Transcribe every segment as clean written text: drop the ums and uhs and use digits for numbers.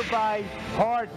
hereby pardoned.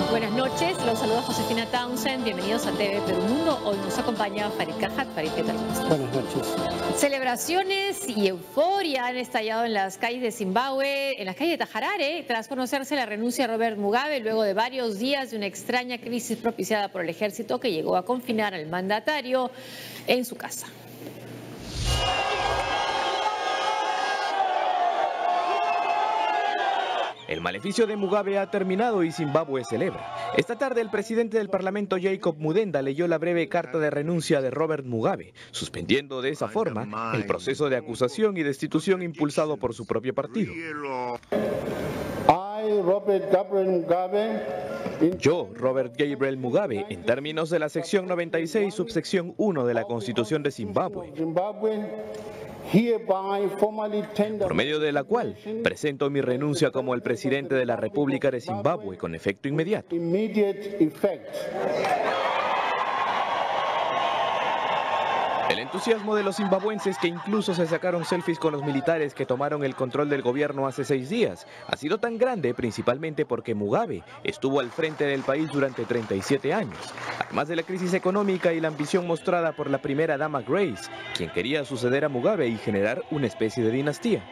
Buenas noches, los saluda Josefina Townsend, bienvenidos a TV Perú Mundo. Hoy nos acompaña Farid Cajat. Farid, ¿qué tal? Buenas noches. Celebraciones y euforia han estallado en las calles de Zimbabue, en las calles de Tajarare, tras conocerse la renuncia de Robert Mugabe luego de varios días de una extraña crisis propiciada por el ejército que llegó a confinar al mandatario en su casa. El maleficio de Mugabe ha terminado y Zimbabue celebra. Esta tarde el presidente del Parlamento, Jacob Mudenda, leyó la breve carta de renuncia de Robert Mugabe, suspendiendo de esa forma el proceso de acusación y destitución impulsado por su propio partido. Yo, Robert Gabriel Mugabe, en términos de la sección 96, subsección 1 de la Constitución de Zimbabue, por medio de la cual presento mi renuncia como el presidente de la República de Zimbabue con efecto inmediato. El entusiasmo de los zimbabuenses, que incluso se sacaron selfies con los militares que tomaron el control del gobierno hace 6 días, ha sido tan grande principalmente porque Mugabe estuvo al frente del país durante 37 años, además de la crisis económica y la ambición mostrada por la primera dama Grace, quien quería suceder a Mugabe y generar una especie de dinastía.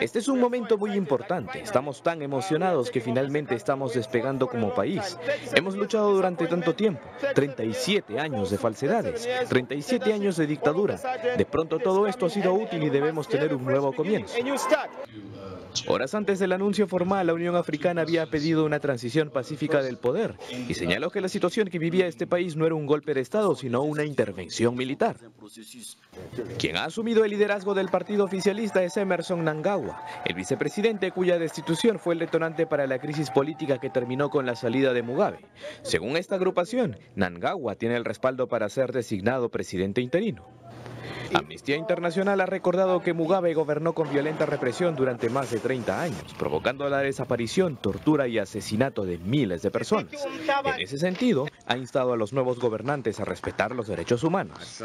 Este es un momento muy importante, estamos tan emocionados que finalmente estamos despegando como país. Hemos luchado durante tanto tiempo, 37 años de falsedades, 37 años de dictadura. De pronto todo esto ha sido útil y debemos tener un nuevo comienzo. Horas antes del anuncio formal, la Unión Africana había pedido una transición pacífica del poder y señaló que la situación que vivía este país no era un golpe de Estado, sino una intervención militar. Quien ha asumido el liderazgo del partido oficialista es Emmerson Mnangagwa, el vicepresidente cuya destitución fue el detonante para la crisis política que terminó con la salida de Mugabe. Según esta agrupación, Mnangagwa tiene el respaldo para ser designado presidente interino. Amnistía Internacional ha recordado que Mugabe gobernó con violenta represión durante más de 30 años, provocando la desaparición, tortura y asesinato de miles de personas. En ese sentido, ha instado a los nuevos gobernantes a respetar los derechos humanos.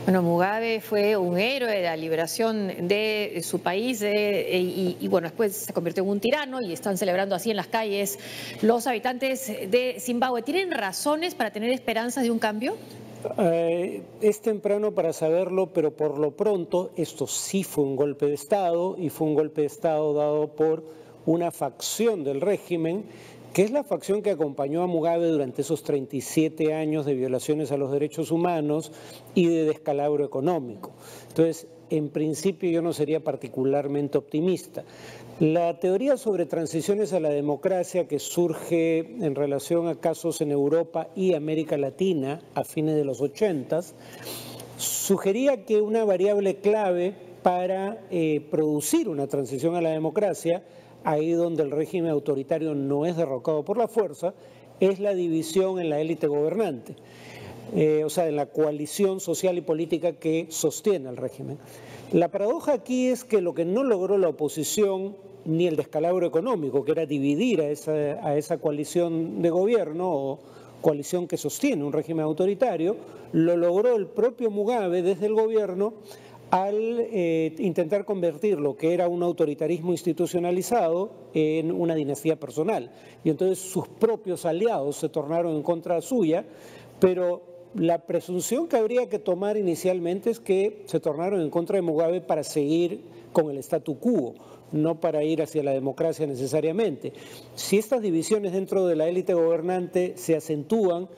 Bueno, Mugabe fue un héroe de la liberación de su país y bueno, después se convirtió en un tirano y están celebrando así en las calles los habitantes de Zimbabue. ¿Tienen razones para tener esperanzas de un cambio? Es temprano para saberlo, pero por lo pronto esto sí fue un golpe de Estado y fue un golpe de Estado dado por una facción del régimen, que es la facción que acompañó a Mugabe durante esos 37 años de violaciones a los derechos humanos y de descalabro económico. Entonces, en principio yo no sería particularmente optimista. La teoría sobre transiciones a la democracia que surge en relación a casos en Europa y América Latina a fines de los 80s sugería que una variable clave para producir una transición a la democracia, ahí donde el régimen autoritario no es derrocado por la fuerza, es la división en la élite gobernante, o sea, en la coalición social y política que sostiene al régimen. La paradoja aquí es que lo que no logró la oposición, ni el descalabro económico, que era dividir a esa coalición de gobierno o coalición que sostiene un régimen autoritario, lo logró el propio Mugabe desde el gobierno al intentar convertir lo que era un autoritarismo institucionalizado en una dinastía personal. Y entonces sus propios aliados se tornaron en contra suya, pero la presunción que habría que tomar inicialmente es que se tornaron en contra de Mugabe para seguir con el statu quo, no para ir hacia la democracia necesariamente. Si estas divisiones dentro de la élite gobernante se acentúan,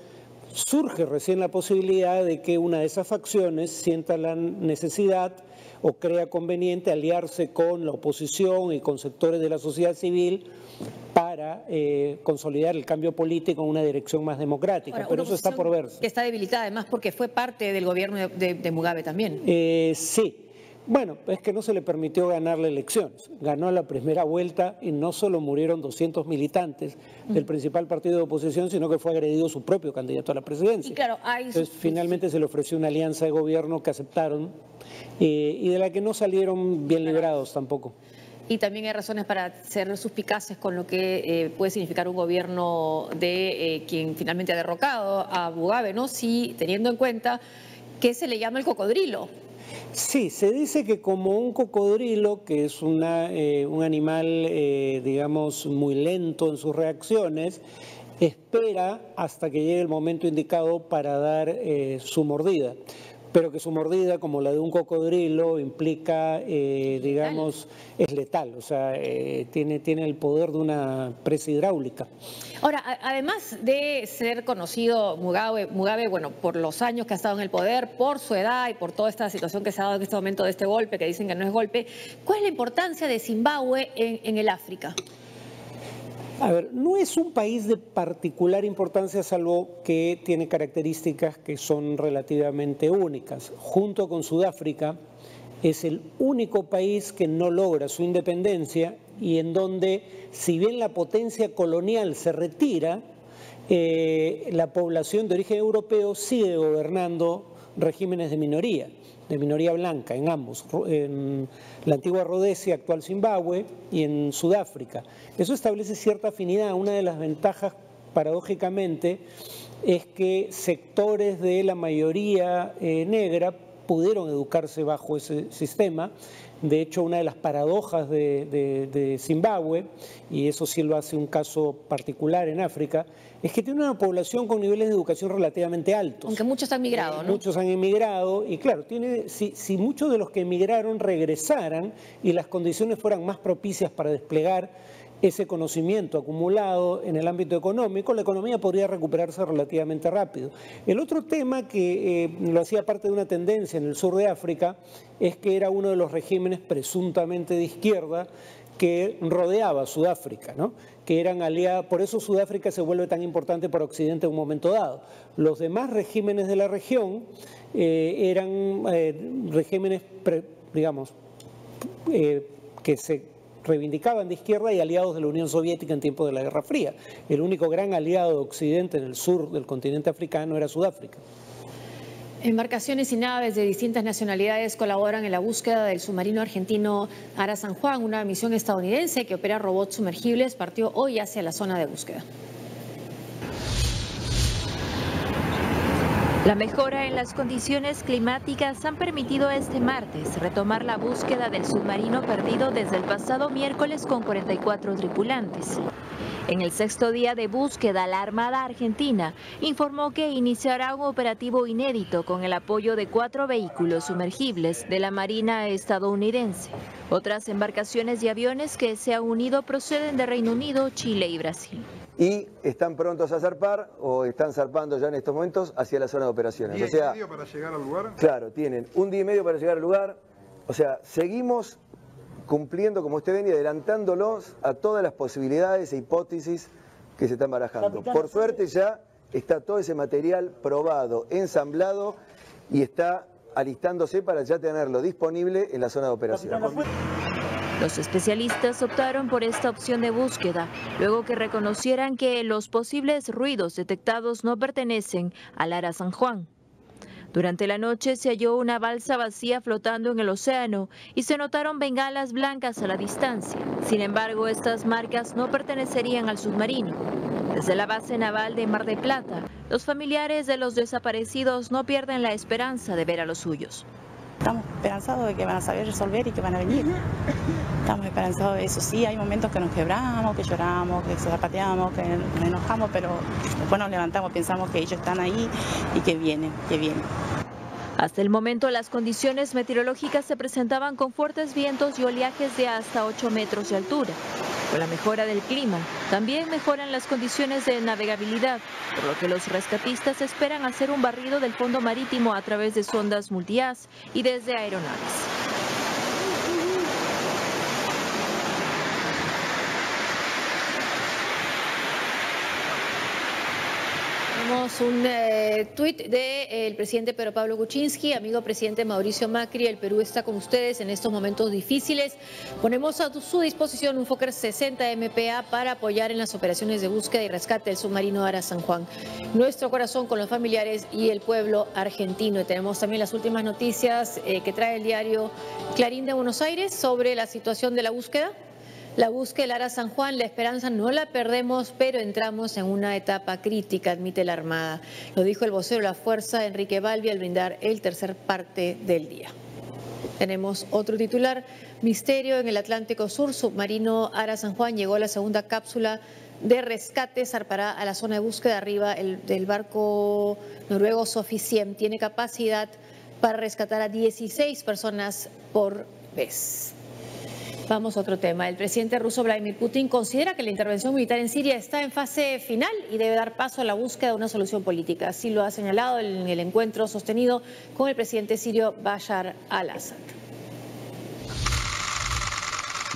surge recién la posibilidad de que una de esas facciones sienta la necesidad o crea conveniente aliarse con la oposición y con sectores de la sociedad civil para consolidar el cambio político en una dirección más democrática. Ahora, pero eso está por verse. Que está debilitada además porque fue parte del gobierno de Mugabe también. Sí, Bueno, es que no se le permitió ganar las elecciones. Ganó la primera vuelta y no solo murieron 200 militantes del principal partido de oposición, sino que fue agredido su propio candidato a la presidencia. Y claro, entonces, finalmente se le ofreció una alianza de gobierno que aceptaron y de la que no salieron bien librados tampoco. Y también hay razones para ser suspicaces con lo que puede significar un gobierno de quien finalmente ha derrocado a Mugabe, ¿no? Sí, teniendo en cuenta que se le llama el cocodrilo. Sí, se dice que como un cocodrilo, que es un animal, digamos, muy lento en sus reacciones, espera hasta que llegue el momento indicado para dar su mordida. Pero que su mordida, como la de un cocodrilo, implica, digamos, es letal, o sea, tiene el poder de una presa hidráulica. Ahora, además de ser conocido Mugabe, bueno, por los años que ha estado en el poder, por su edad y por toda esta situación que se ha dado en este momento de este golpe, que dicen que no es golpe, ¿cuál es la importancia de Zimbabue en el África? A ver, no es un país de particular importancia, salvo que tiene características que son relativamente únicas. Junto con Sudáfrica, es el único país que no logra su independencia y en donde, si bien la potencia colonial se retira, la población de origen europeo sigue gobernando regímenes de minoría blanca en ambos, en la antigua Rodesia, actual Zimbabue, y en Sudáfrica. Eso establece cierta afinidad. Una de las ventajas, paradójicamente, es que sectores de la mayoría negra pudieron educarse bajo ese sistema. De hecho, una de las paradojas de Zimbabue, y eso sí lo hace un caso particular en África, es que tiene una población con niveles de educación relativamente altos. Aunque muchos han migrado, ¿no? Muchos han emigrado y claro, si muchos de los que emigraron regresaran y las condiciones fueran más propicias para desplegar ese conocimiento acumulado en el ámbito económico, la economía podría recuperarse relativamente rápido. El otro tema que lo hacía parte de una tendencia en el sur de África es que era uno de los regímenes presuntamente de izquierda que rodeaba a Sudáfrica, ¿no? Que eran aliados, por eso Sudáfrica se vuelve tan importante para Occidente en un momento dado. Los demás regímenes de la región eran regímenes, digamos, que se reivindicaban de izquierda y aliados de la Unión Soviética en tiempos de la Guerra Fría. El único gran aliado de Occidente en el sur del continente africano era Sudáfrica. Embarcaciones y naves de distintas nacionalidades colaboran en la búsqueda del submarino argentino Ara San Juan. Una misión estadounidense que opera robots sumergibles partió hoy hacia la zona de búsqueda. La mejora en las condiciones climáticas han permitido este martes retomar la búsqueda del submarino perdido desde el pasado miércoles con 44 tripulantes. En el sexto día de búsqueda, la Armada Argentina informó que iniciará un operativo inédito con el apoyo de 4 vehículos sumergibles de la Marina estadounidense. Otras embarcaciones y aviones que se han unido proceden de Reino Unido, Chile y Brasil. Y están prontos a zarpar, o están zarpando ya en estos momentos, hacia la zona de operaciones. ¿1 día y medio para llegar al lugar? Claro, tienen 1 día y medio para llegar al lugar. O sea, seguimos cumpliendo, como usted ven, y adelantándolos a todas las posibilidades e hipótesis que se están barajando. Por suerte ya está todo ese material probado, ensamblado, y está alistándose para ya tenerlo disponible en la zona de operaciones. Los especialistas optaron por esta opción de búsqueda, luego que reconocieran que los posibles ruidos detectados no pertenecen al Ara San Juan. Durante la noche se halló una balsa vacía flotando en el océano y se notaron bengalas blancas a la distancia. Sin embargo, estas marcas no pertenecerían al submarino. Desde la base naval de Mar del Plata, los familiares de los desaparecidos no pierden la esperanza de ver a los suyos. Estamos esperanzados de que van a saber resolver y que van a venir. Estamos esperanzados de eso. Sí, hay momentos que nos quebramos, que lloramos, que zapateamos, que nos enojamos, pero después nos levantamos, pensamos que ellos están ahí y que vienen, que vienen. Hasta el momento las condiciones meteorológicas se presentaban con fuertes vientos y oleajes de hasta 8 metros de altura. Con la mejora del clima, también mejoran las condiciones de navegabilidad, por lo que los rescatistas esperan hacer un barrido del fondo marítimo a través de sondas multihaz y desde aeronaves. Tenemos un tuit del presidente Pedro Pablo Kuczynski. Amigo presidente Mauricio Macri, el Perú está con ustedes en estos momentos difíciles. Ponemos a su disposición un Fokker 60 MPA para apoyar en las operaciones de búsqueda y rescate del submarino Ara San Juan. Nuestro corazón con los familiares y el pueblo argentino. Y tenemos también las últimas noticias que trae el diario Clarín de Buenos Aires sobre la situación de la búsqueda. La búsqueda del Ara San Juan, la esperanza no la perdemos, pero entramos en una etapa crítica, admite la Armada. Lo dijo el vocero de la Fuerza, Enrique Balbi, al brindar el tercer parte del día. Tenemos otro titular, misterio en el Atlántico Sur, submarino Ara San Juan, llegó a la segunda cápsula de rescate, zarpará a la zona de búsqueda arriba del barco noruego Sophie Siem. Tiene capacidad para rescatar a 16 personas por vez. Vamos a otro tema. El presidente ruso Vladimir Putin considera que la intervención militar en Siria está en fase final y debe dar paso a la búsqueda de una solución política. Así lo ha señalado en el encuentro sostenido con el presidente sirio Bashar al-Assad.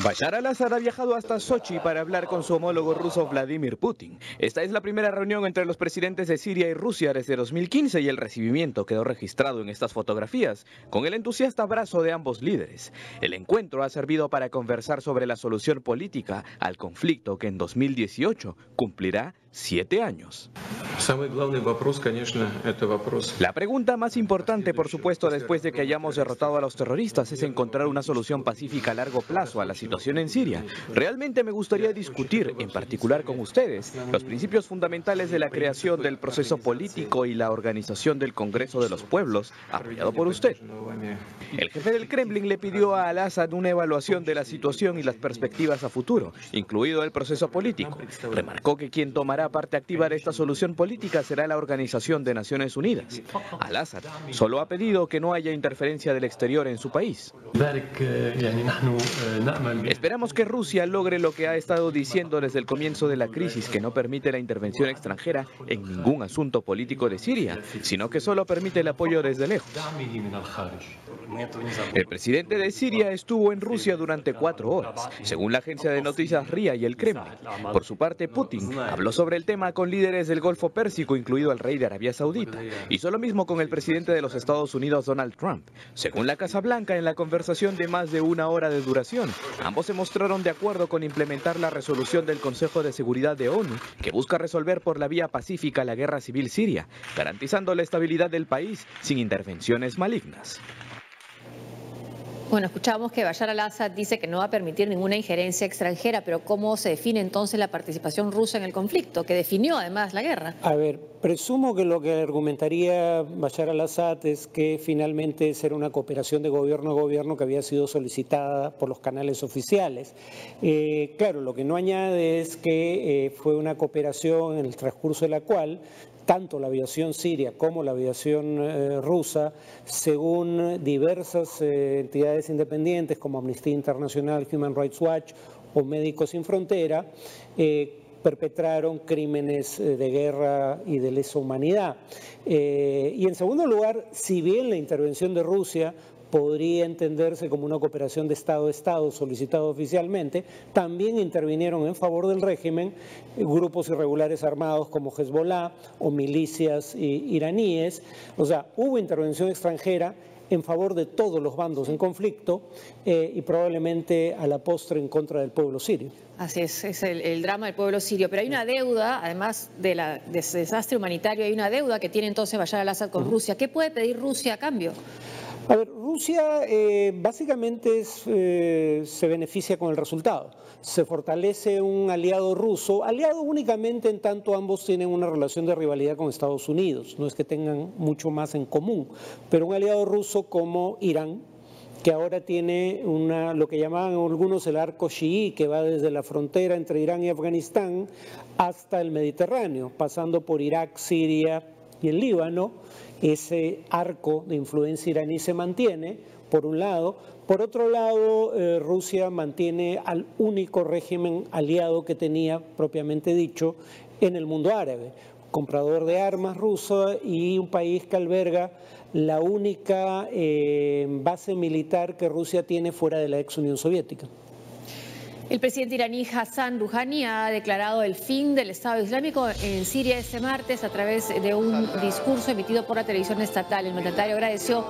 Bashar al-Assad ha viajado hasta Sochi para hablar con su homólogo ruso Vladimir Putin. Esta es la primera reunión entre los presidentes de Siria y Rusia desde 2015 y el recibimiento quedó registrado en estas fotografías con el entusiasta abrazo de ambos líderes. El encuentro ha servido para conversar sobre la solución política al conflicto que en 2018 cumplirá 7 años. La pregunta más importante, por supuesto, después de que hayamos derrotado a los terroristas, es encontrar una solución pacífica a largo plazo a la situación en Siria. Realmente me gustaría discutir, en particular con ustedes, los principios fundamentales de la creación del proceso político y la organización del Congreso de los Pueblos, apoyado por usted. El jefe del Kremlin le pidió a al-Assad una evaluación de la situación y las perspectivas a futuro, incluido el proceso político. Remarcó que quien tomará parte activa de esta solución política será la Organización de Naciones Unidas. Al-Assad solo ha pedido que no haya interferencia del exterior en su país. Esperamos que Rusia logre lo que ha estado diciendo desde el comienzo de la crisis, que no permite la intervención extranjera en ningún asunto político de Siria, sino que solo permite el apoyo desde lejos. El presidente de Siria estuvo en Rusia durante 4 horas, según la agencia de noticias RIA y el Kremlin. Por su parte, Putin habló sobre el tema con líderes del Golfo Pérsico, incluido el rey de Arabia Saudita. Hizo lo mismo con el presidente de los Estados Unidos, Donald Trump. Según la Casa Blanca, en la conversación de más de 1 hora de duración, ambos se mostraron de acuerdo con implementar la resolución del Consejo de Seguridad de ONU, que busca resolver por la vía pacífica la guerra civil siria, garantizando la estabilidad del país sin intervenciones malignas. Bueno, escuchamos que Bashar al-Assad dice que no va a permitir ninguna injerencia extranjera, pero ¿cómo se define entonces la participación rusa en el conflicto, que definió además la guerra? A ver, presumo que lo que argumentaría Bashar al-Assad es que finalmente será una cooperación de gobierno a gobierno que había sido solicitada por los canales oficiales. Claro, lo que no añade es que fue una cooperación en el transcurso de la cual tanto la aviación siria como la aviación rusa, según diversas entidades independientes como Amnistía Internacional, Human Rights Watch o Médicos Sin Frontera, perpetraron crímenes de guerra y de lesa humanidad. Y en segundo lugar, si bien la intervención de Rusia podría entenderse como una cooperación de Estado a Estado solicitada oficialmente, también intervinieron en favor del régimen grupos irregulares armados como Hezbollah o milicias iraníes. O sea, hubo intervención extranjera en favor de todos los bandos en conflicto y probablemente a la postre en contra del pueblo sirio. Así es el drama del pueblo sirio. Pero hay una deuda, además de ese desastre humanitario, hay una deuda que tiene entonces Bashar al-Assad con Rusia. ¿Qué puede pedir Rusia a cambio? A ver, Rusia básicamente se beneficia con el resultado. Se fortalece un aliado ruso, aliado únicamente en tanto ambos tienen una relación de rivalidad con Estados Unidos. No es que tengan mucho más en común, pero un aliado ruso como Irán, que ahora tiene lo que llamaban algunos el arco chií, que va desde la frontera entre Irán y Afganistán hasta el Mediterráneo, pasando por Irak, Siria y el Líbano. Ese arco de influencia iraní se mantiene, por un lado. Por otro lado, Rusia mantiene al único régimen aliado que tenía, propiamente dicho, en el mundo árabe. Comprador de armas ruso y un país que alberga la única base militar que Rusia tiene fuera de la ex Unión Soviética. El presidente iraní Hassan Rouhani ha declarado el fin del Estado Islámico en Siria este martes a través de un discurso emitido por la televisión estatal. El mandatario agradeció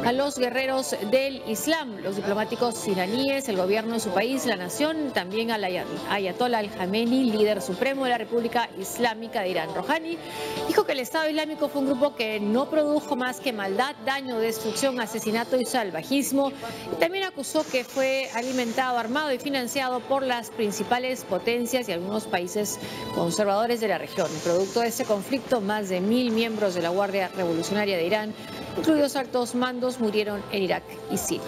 a los guerreros del Islam, los diplomáticos iraníes, el gobierno de su país, la nación, también al Ayatollah al-Jamenei, líder supremo de la República Islámica de Irán. Rouhani dijo que el Estado Islámico fue un grupo que no produjo más que maldad, daño, destrucción, asesinato y salvajismo. También acusó que fue alimentado, armado y financiado por las principales potencias y algunos países conservadores de la región. Producto de este conflicto, más de 1000 miembros de la Guardia Revolucionaria de Irán, incluidos altos mandos, murieron en Irak y Siria.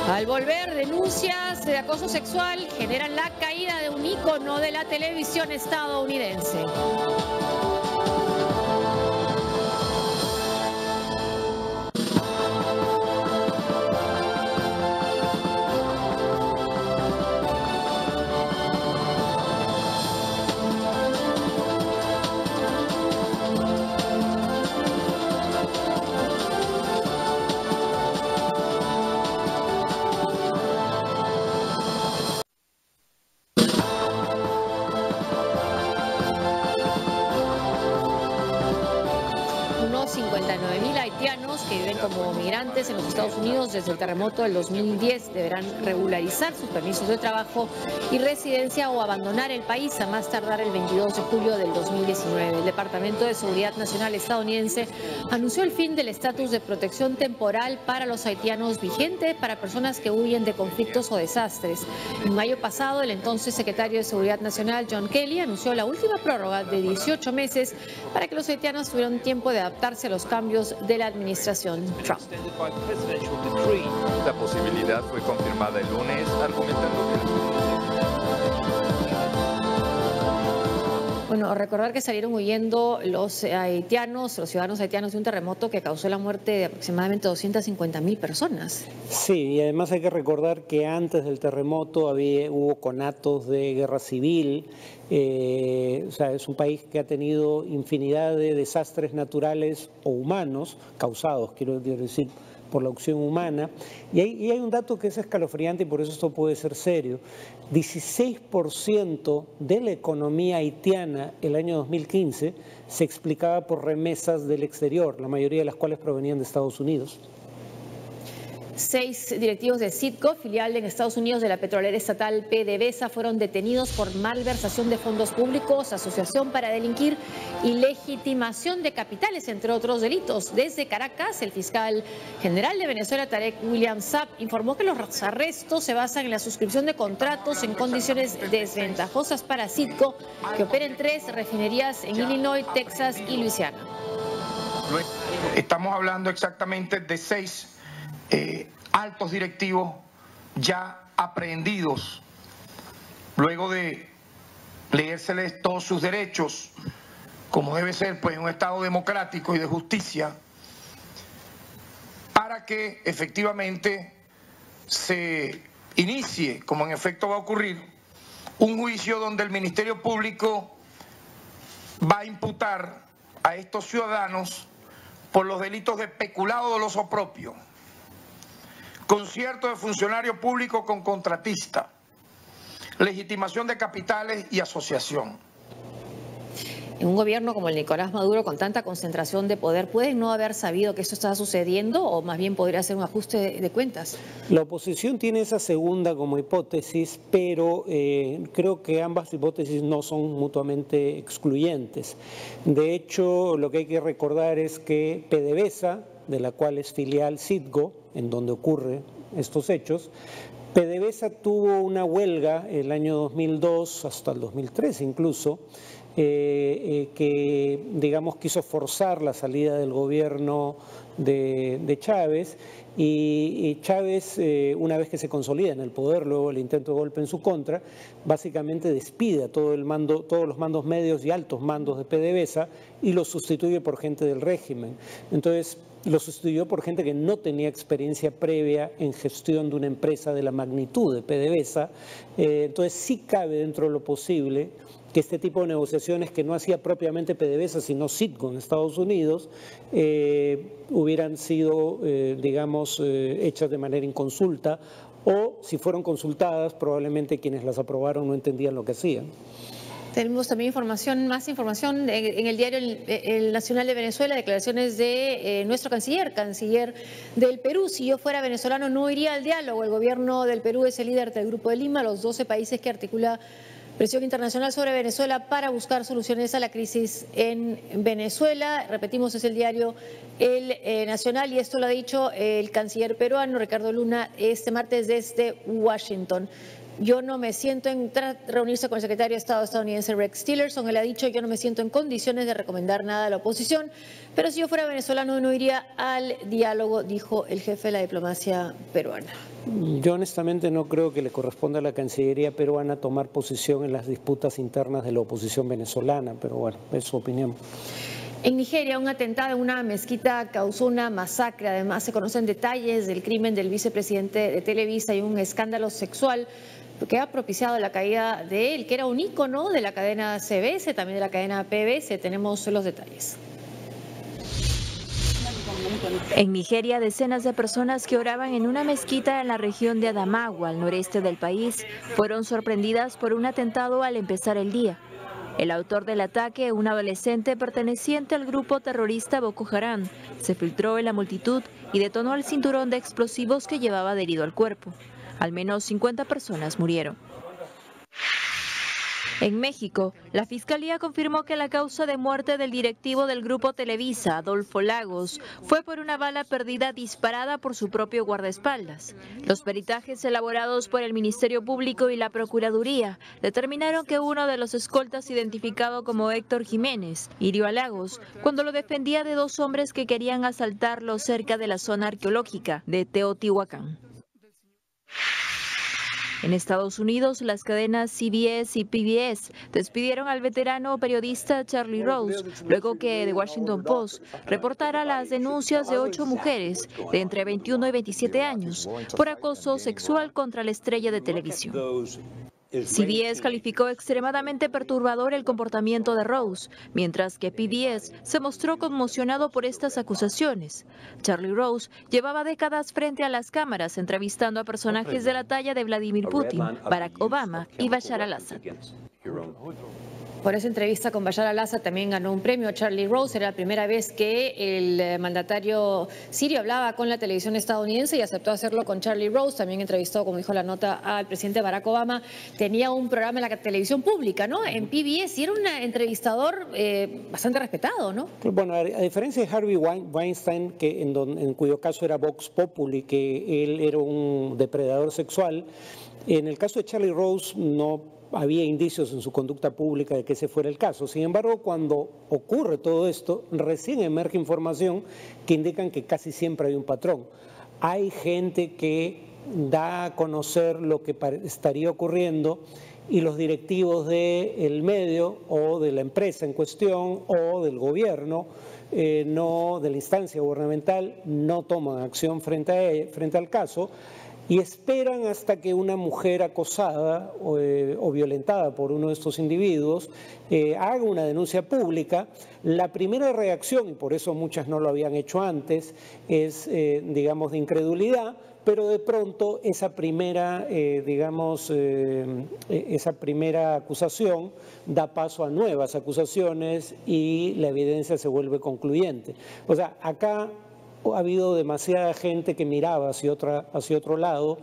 Al volver, denuncias de acoso sexual generan la caída de un ícono de la televisión estadounidense. Unos 59.000 haitianos que viven como migrantes en los Estados Unidos desde el terremoto del 2010 deberán regularizar sus permisos de trabajo y residencia o abandonar el país a más tardar el 22 de julio del 2019. El Departamento de Seguridad Nacional estadounidense anunció el fin del estatus de protección temporal para los haitianos vigente para personas que huyen de conflictos o desastres. En mayo pasado, el entonces secretario de Seguridad Nacional, John Kelly, anunció la última prórroga de 18 meses para que los haitianos tuvieran tiempo de adaptarse a los cambios de la administración Trump. La posibilidad fue confirmada el lunes, argumentando que... Bueno, recordar que salieron huyendo los haitianos, los ciudadanos haitianos de un terremoto que causó la muerte de aproximadamente 250.000 personas. Sí, y además hay que recordar que antes del terremoto hubo conatos de guerra civil. O sea, es un país que ha tenido infinidad de desastres naturales o humanos, causados, quiero decir, por la acción humana. Y hay un dato que es escalofriante y por eso esto puede ser serio. 16% de la economía haitiana el año 2015 se explicaba por remesas del exterior, la mayoría de las cuales provenían de Estados Unidos. 6 directivos de Citgo, filial en Estados Unidos de la petrolera estatal PDVSA, fueron detenidos por malversación de fondos públicos, asociación para delinquir y legitimación de capitales, entre otros delitos. Desde Caracas, el fiscal general de Venezuela, Tarek William Saab, informó que los arrestos se basan en la suscripción de contratos en condiciones desventajosas para Citgo, que opera en 3 refinerías en Illinois, Texas y Luisiana. Estamos hablando exactamente de 6 altos directivos ya aprehendidos, luego de leérseles todos sus derechos, como debe ser pues en un Estado democrático y de justicia, para que efectivamente se inicie, como en efecto va a ocurrir, un juicio donde el Ministerio Público va a imputar a estos ciudadanos por los delitos de peculado doloso propio, concierto de funcionario público con contratista, legitimación de capitales y asociación. En un gobierno como el de Nicolás Maduro, con tanta concentración de poder, ¿pueden no haber sabido que esto estaba sucediendo o más bien podría ser un ajuste de cuentas? La oposición tiene esa segunda como hipótesis, pero creo que ambas hipótesis no son mutuamente excluyentes. De hecho, lo que hay que recordar es que PDVSA, de la cual es filial Citgo, en donde ocurren estos hechos, PDVSA tuvo una huelga el año 2002 hasta el 2003 incluso, que digamos quiso forzar la salida del gobierno de Chávez, y Chávez, una vez que se consolida en el poder, luego el intento de golpe en su contra, básicamente despide a todos los mandos medios y altos mandos de PDVSA y los sustituye por gente del régimen. Entonces, lo sustituyó por gente que no tenía experiencia previa en gestión de una empresa de la magnitud de PDVSA. Entonces sí cabe dentro de lo posible que este tipo de negociaciones que no hacía propiamente PDVSA sino Citgo en Estados Unidos hubieran sido, digamos, hechas de manera inconsulta, o si fueron consultadas probablemente quienes las aprobaron no entendían lo que hacían. Tenemos también más información en el diario El Nacional de Venezuela, declaraciones de nuestro canciller del Perú. Si yo fuera venezolano no iría al diálogo. El gobierno del Perú es el líder del Grupo de Lima, los 12 países que articula presión internacional sobre Venezuela para buscar soluciones a la crisis en Venezuela. Repetimos, es el diario El Nacional, y esto lo ha dicho el canciller peruano Ricardo Luna este martes desde Washington. Yo no me siento tras reunirse con el secretario de Estado estadounidense Rex Tillerson. Él ha dicho: yo no me siento en condiciones de recomendar nada a la oposición, pero si yo fuera venezolano no iría al diálogo, dijo el jefe de la diplomacia peruana. Yo honestamente no creo que le corresponda a la Cancillería peruana tomar posición en las disputas internas de la oposición venezolana, pero bueno, es su opinión. En Nigeria, un atentado en una mezquita causó una masacre. Además, se conocen detalles del crimen del vicepresidente de Televisa y un escándalo sexual que ha propiciado la caída de él, que era un ícono de la cadena CBS, también de la cadena PBS. Tenemos los detalles. En Nigeria, decenas de personas que oraban en una mezquita en la región de Adamawa, al noreste del país, fueron sorprendidas por un atentado al empezar el día. El autor del ataque, un adolescente perteneciente al grupo terrorista Boko Haram, se filtró en la multitud y detonó el cinturón de explosivos que llevaba adherido al cuerpo. Al menos 50 personas murieron. En México, la Fiscalía confirmó que la causa de muerte del directivo del Grupo Televisa, Adolfo Lagos, fue por una bala perdida disparada por su propio guardaespaldas. Los peritajes elaborados por el Ministerio Público y la Procuraduría determinaron que uno de los escoltas, identificado como Héctor Jiménez, hirió a Lagos cuando lo defendía de dos hombres que querían asaltarlo cerca de la zona arqueológica de Teotihuacán. En Estados Unidos, las cadenas CBS y PBS despidieron al veterano periodista Charlie Rose luego que The Washington Post reportara las denuncias de 8 mujeres de entre 21 y 27 años por acoso sexual contra la estrella de televisión. CBS calificó extremadamente perturbador el comportamiento de Rose, mientras que PBS se mostró conmocionado por estas acusaciones. Charlie Rose llevaba décadas frente a las cámaras entrevistando a personajes de la talla de Vladimir Putin, Barack Obama y Bashar al-Assad. Por esa entrevista con Bashar al-Assad también ganó un premio Charlie Rose. Era la primera vez que el mandatario sirio hablaba con la televisión estadounidense y aceptó hacerlo con Charlie Rose. También entrevistó, como dijo la nota, al presidente Barack Obama. Tenía un programa en la televisión pública, ¿no? En PBS, y era un entrevistador bastante respetado, ¿no? Bueno, a diferencia de Harvey Weinstein, en cuyo caso era Vox Populi, que él era un depredador sexual, en el caso de Charlie Rose no había indicios en su conducta pública de que ese fuera el caso. Sin embargo, cuando ocurre todo esto, recién emerge información que indican que casi siempre hay un patrón. Hay gente que da a conocer lo que estaría ocurriendo y los directivos del medio o de la empresa en cuestión o del gobierno, no de la instancia gubernamental, no toman acción frente al caso, y esperan hasta que una mujer acosada o violentada por uno de estos individuos haga una denuncia pública. La primera reacción, y por eso muchas no lo habían hecho antes, es, digamos, de incredulidad, pero de pronto esa primera, esa primera acusación da paso a nuevas acusaciones y la evidencia se vuelve concluyente. O sea, acá ha habido demasiada gente que miraba hacia otro lado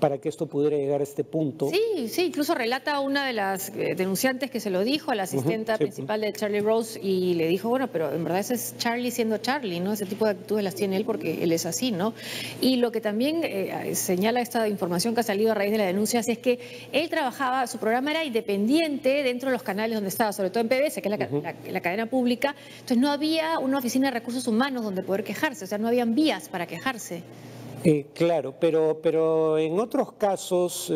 para que esto pudiera llegar a este punto. Sí, sí, incluso relata una de las denunciantes que se lo dijo a la asistenta principal de Charlie Rose y le dijo, bueno, pero en verdad ese es Charlie siendo Charlie, ¿no? Ese tipo de actitudes las tiene él porque él es así, ¿no? Y lo que también señala esta información que ha salido a raíz de las denuncias es que él trabajaba, su programa era independiente dentro de los canales donde estaba, sobre todo en PBS, que es la cadena pública, entonces no había una oficina de recursos humanos donde poder quejarse, o sea, no habían vías para quejarse. Claro, pero en otros casos,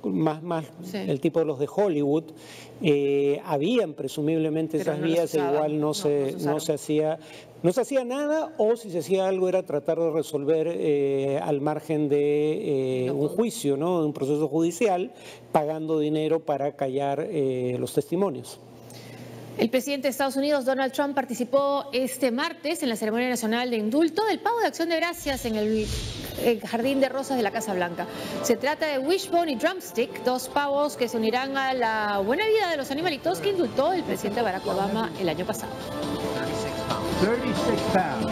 más el tipo de los de Hollywood, habían presumiblemente pero esas vías, igual no se hacía nada, o si se hacía algo era tratar de resolver al margen de un juicio, ¿no? De un proceso judicial, pagando dinero para callar los testimonios. El presidente de Estados Unidos, Donald Trump, participó este martes en la ceremonia nacional de indulto del pavo de Acción de Gracias en el Jardín de Rosas de la Casa Blanca. Se trata de Wishbone y Drumstick, dos pavos que se unirán a la buena vida de los animalitos que indultó el presidente Barack Obama el año pasado. 36 pounds.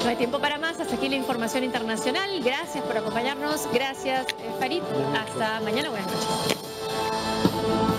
No hay tiempo para más, hasta aquí la información internacional. Gracias por acompañarnos, gracias Farid, hasta mañana, buenas noches.